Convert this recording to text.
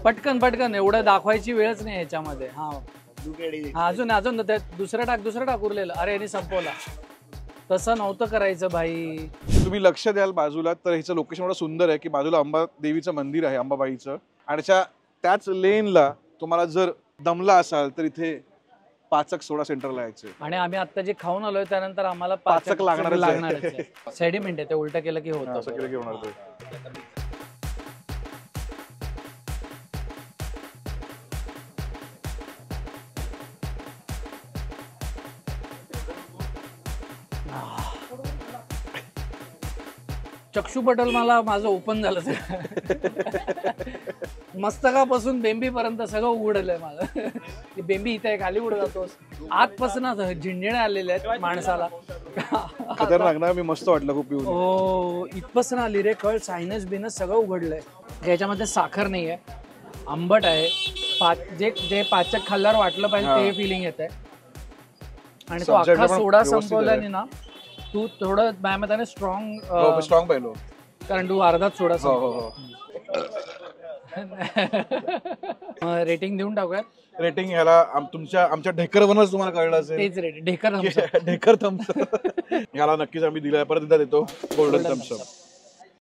पटकन पटकन एवढं दाखवायची वेळच नाही याच्यामध्ये. हा अजून अजून दुसरं टाक उरलेलं. अरे यांनी संपवला. तसं नव्हतं करायचं भाई. तुम्ही लक्ष द्याल बाजूला तर ह्याचं लोकेशन एवढं सुंदर आहे की बाजूला अंबा देवीचं मंदिर आहे, अंबाबाईचं. आणि त्याच लेनला तुम्हाला जर दमला असाल तर इथे पाचक सोडा सेंटरला यायचं. आणि आम्ही आता जे खाऊन आलोय त्यानंतर आम्हाला पाचक लागणार सेडिमेंट आहे. ते उलट केलं की होतं. असं केलं की होणार ते. चक्षू पटल मला माझं ओपन झालं. मस्तकापासून बेंबीपर्यंत सगळं उघडलंय माझं. बेंबी इथे खाली उडत जातोस. आतपासून झिंजणे आलेले आहेत माणसाला. खतरनाक ना. मी मस्त वाटलं खूप. हो इथपासून आली रे कळ. सायनस बिनस सगळं उघडलंय. याच्यामध्ये साखर नाहीये, आंबट आहे. जे पाचक खाल्ल्यावर वाटलं पाहिजे ते फिलिंग येत आहे. आणि तो अख्खा सोडा संपवल्याने ना तू थोडं माझ्या स्ट्रॉंग पाहिलो कारण तू अर्धाच सोडा. रेटिंग देऊन टाकूयात. रेटिंग ह्याला आमच्या ढेकरवरच तुम्हाला कळलं असेल. तेच रेटिंग ढेकर थम्स. ह्याला नक्कीच आम्ही दिलाय. परत एकदा देतो गोल्डन थम्स अप.